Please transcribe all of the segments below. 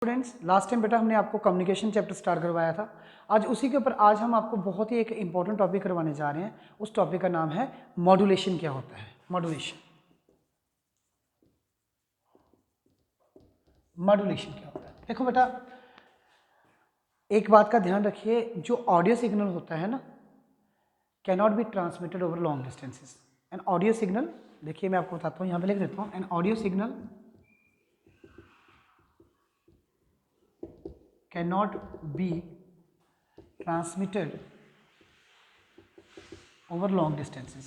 Students, last time बेटा हमने आपको कम्युनिकेशन चैप्टर स्टार्ट करवाया था। आज उसी के ऊपर आज हम आपको बहुत ही एक इंपॉर्टेंट टॉपिक करवाने जा रहे हैं। उस टॉपिक का नाम है मॉड्यूलेशन। क्या होता है मॉड्यूलेशन? मॉड्यूलेशन क्या होता है? देखो बेटा, एक बात का ध्यान रखिए, जो ऑडियो सिग्नल होता है ना, cannot be transmitted over long distances. N audio signal, देखिए मैं आपको बताता हूँ, यहाँ पे लिख देता हूँ। An audio signal cannot be transmitted over long distances.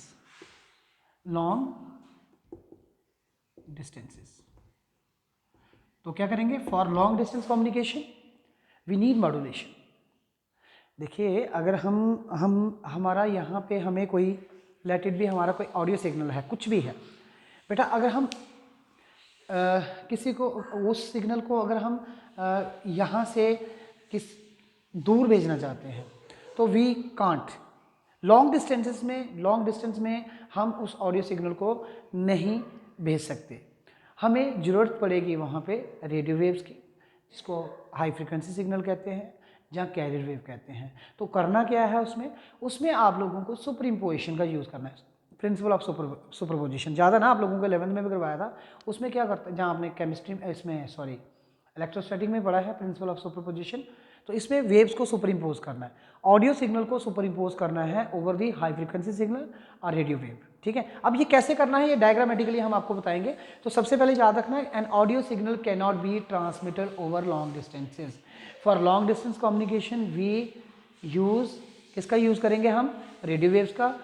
तो क्या करेंगे? For long distance communication we need modulation. देखिए, अगर हम हमारा यहाँ पे हमें कोई लेट इट भी हमारा कोई ऑडियो सिग्नल है, कुछ भी है बेटा, अगर हम किसी को उस सिग्नल को अगर हम यहाँ से किस दूर भेजना चाहते हैं तो वी कांट। लॉन्ग डिस्टेंस में हम उस ऑडियो सिग्नल को नहीं भेज सकते। हमें ज़रूरत पड़ेगी वहाँ पे रेडियो वेव्स की, जिसको हाई फ्रिक्वेंसी सिग्नल कहते हैं, जहाँ कैरियर वेव कहते हैं। तो करना क्या है उसमें आप लोगों को सुपर इम्पोजिशन का यूज़ करना है। प्रिंसिपल ऑफ सुपरपोजिशन ज़्यादा ना आप लोगों को 11th में भी करवाया था। उसमें क्या करता है, जहाँ आपने केमिस्ट्री इसमें इलेक्ट्रोस्टैटिक में पढ़ा है प्रिंसिपल ऑफ सुपरपोजिशन, तो इसमें वेव्स को सुपर इम्पोज करना है, ऑडियो सिग्नल को सुपर इम्पोज करना है over the high frequency signal और रेडियो वेव। ठीक है, अब ये कैसे करना है, ये डायग्रामेटिकली हम आपको बताएंगे। तो सबसे पहले याद रखना है, an audio signal can not be transmitted over long distances. For long distance communication we use, किसका यूज़ करेंगे हम? रेडियो वेव्स का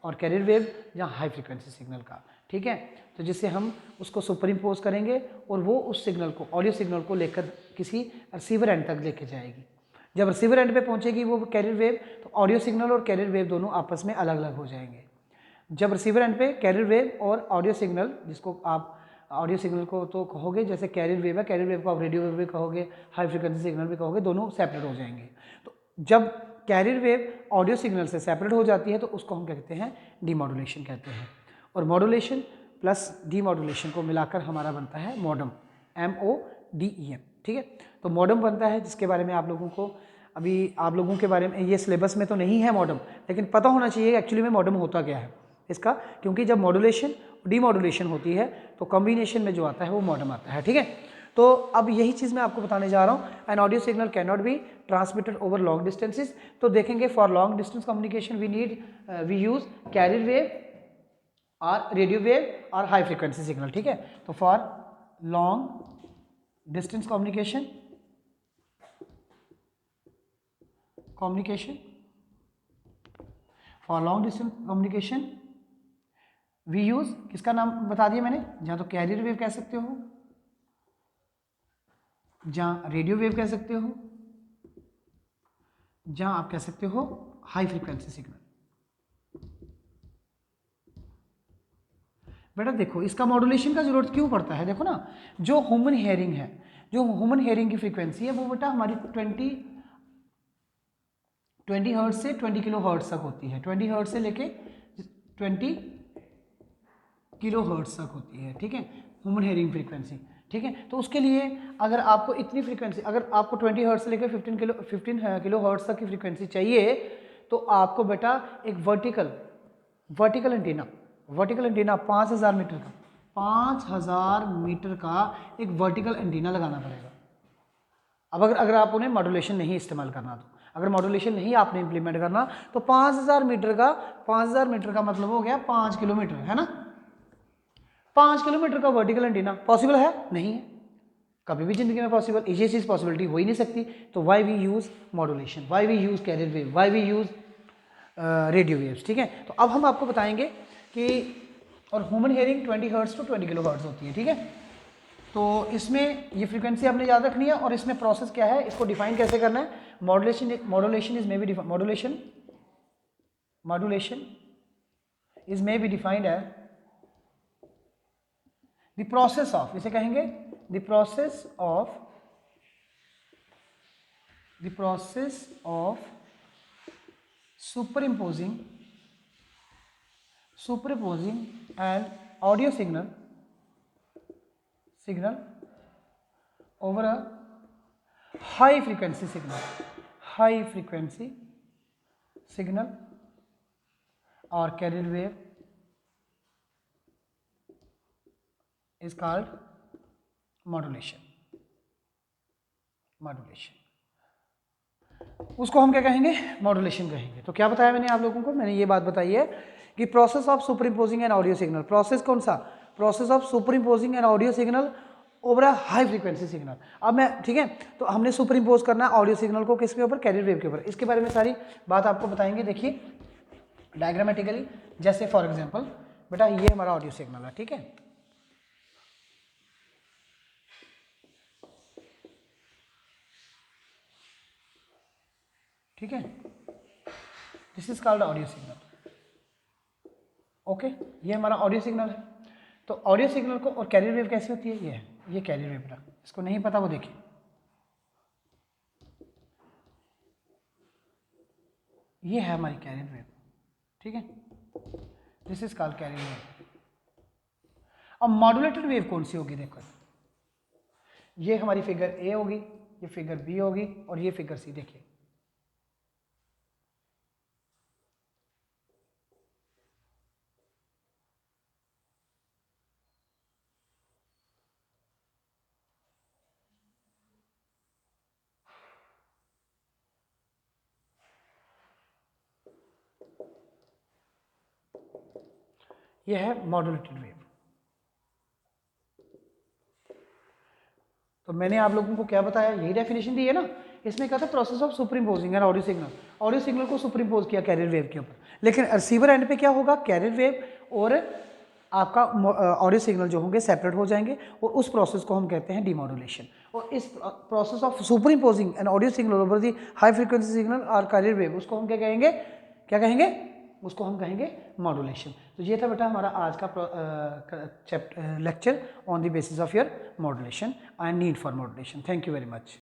और कैरियर वेव या हाई फ्रिक्वेंसी सिग्नल का। ठीक है, तो जिससे हम उसको सुपर इम्पोज करेंगे और वो उस सिग्नल को, ऑडियो सिग्नल को लेकर किसी रिसीवर एंड तक लेके जाएगी। जब रिसीवर एंड पे पहुंचेगी वो कैरियर वेव, तो ऑडियो सिग्नल और कैरियर वेव दोनों आपस में अलग अलग हो जाएंगे। जब रिसीवर एंड पे कैरियर वेव और ऑडियो सिग्नल, जिसको आप ऑडियो सिग्नल को तो कहोगे जैसे कैरियर वेव है, कैरियर वेव को आप रेडियो वेव भी कहोगे, हाई फ्रिक्वेंसी सिग्नल भी कहोगे, दोनों सेपरेट हो जाएंगे। तो जब कैरियर वेव ऑडियो सिग्नल से सेपरेट हो जाती है तो उसको हम कहते हैं डीमॉड्यूलेशन कहते हैं। और मॉड्यूलेशन प्लस डीमॉड्यूलेशन को मिलाकर हमारा बनता है मॉडम, MODEM। ठीक है, तो मॉडम बनता है, जिसके बारे में आप लोगों को अभी आप लोगों के बारे में ये सिलेबस में तो नहीं है मॉडम, लेकिन पता होना चाहिए एक्चुअली में मॉडम होता क्या है इसका, क्योंकि जब मॉड्यूलेशन डीमॉड्यूलेशन होती है तो कॉम्बिनेशन में जो आता है वो मॉडम आता है। ठीक है, तो अब यही चीज़ मैं आपको बताने जा रहा हूँ। An audio signal can not be transmitted over long distances. तो देखेंगे, for long distance communication we use carrier wave और रेडियो वेव और हाई फ्रिक्वेंसी सिग्नल। ठीक है, तो for long distance communication for long distance communication we use, किसका नाम बता दिया मैंने, जहाँ तो कैरियर वेव कह सकते हो, जहाँ रेडियो वेव कह सकते हो, जहाँ आप कह सकते हो हाई फ्रिक्वेंसी सिग्नल। बेटा देखो, इसका मॉड्यूलेशन का जरूरत क्यों पड़ता है? देखो ना, जो ह्यूमन हेयरिंग है, जो ह्यूमन हेयरिंग की फ्रीक्वेंसी है वो बेटा हमारी 20 हर्ट्ज से 20 किलो हर्ट्ज तक होती है। 20 हर्ट्ज से लेके 20 किलो हर्ट्ज तक होती है। ठीक है, ह्यूमन हेयरिंग फ्रीक्वेंसी। ठीक है, तो उसके लिए अगर आपको इतनी फ्रीक्वेंसी, अगर आपको 20 हर्ट्ज से लेकर 15 किलो हर्ट्ज तक की फ्रीक्वेंसी चाहिए, तो आपको बेटा एक वर्टिकल एंटीना 5000 मीटर का, 5000 मीटर का एक वर्टिकल एंटीना लगाना पड़ेगा। अब अगर आप उन्हें मॉड्यूलेशन नहीं इस्तेमाल करना, तो अगर मॉड्यूलेशन नहीं आपने इंप्लीमेंट करना, तो 5000 मीटर का मतलब हो गया 5 किलोमीटर, है ना। 5 किलोमीटर का वर्टिकल एंटीना पॉसिबल है? नहीं है, कभी भी जिंदगी में पॉसिबल, ये चीज़ पॉसिबिलिटी हो ही नहीं सकती। तो why we use modulation, why we use carrier wave, why we use radio waves. ठीक है, तो अब हम आपको बताएंगे कि, और human hearing 20 hertz to 20 kilohertz होती है। ठीक है, तो इसमें ये फ्रीक्वेंसी आपने याद रखनी है, और इसमें प्रोसेस क्या है, इसको डिफाइन कैसे करना है। Modulation is may be defined as the process of, इसे कहेंगे the process of superimposing an audio signal over a high frequency signal, high frequency signal और carrier wave is called modulation, modulation, उसको हम क्या कहेंगे, मॉड्यूलेशन कहेंगे। तो क्या बताया मैंने आप लोगों को, मैंने ये बात बताई है कि process of super imposing N audio signal, process कौन सा, process of super imposing N audio signal over a high frequency signal. अब मैं, ठीक है, तो हमने सुपर इम्पोज करना है ऑडियो सिग्नल को किसके ऊपर, कैरियर वेव के ऊपर। इसके बारे में सारी बात आपको बताएंगे। देखिए डायग्रामेटिकली, जैसे फॉर एग्जांपल बेटा ये हमारा ऑडियो सिग्नल है, ठीक है, ठीक है, this is called audio signal, okay, ये हमारा ऑडियो सिग्नल है। तो ऑडियो सिग्नल को, और कैरियर वेव कैसी होती है, ये कैरियर वेव ना, इसको नहीं पता वो देखिए, ये है हमारी कैरियर वेव, ठीक है, this is called carrier wave. अब मॉड्यूलेटेड वेव कौन सी होगी, देखो ये हमारी फिगर ए होगी, ये फिगर बी होगी और ये फिगर सी। देखिए ये है मॉड्यूलेटेड वेव। तो मैंने आप लोगों को क्या बताया, यही डेफिनेशन दी है ना। इसमें क्या था, process of super imposing N audio signal, audio signal को सुपर इम्पोज किया कैरियर वेव के ऊपर। लेकिन रिसीवर एंड पे क्या होगा, कैरियर वेव और आपका ऑडियो सिग्नल जो होंगे सेपरेट हो जाएंगे, और उस प्रोसेस को हम कहते हैं डीमॉड्यूलेशन। और इस process of super imposing N audio signal over the high frequency signal और कैरियर वेव, उसको हम क्या कहेंगे, क्या कहेंगे, उसको हम कहेंगे मॉड्यूलेशन। तो ये था बेटा हमारा आज का lecture on the basis of your modulation and need for modulation. Thank you very much.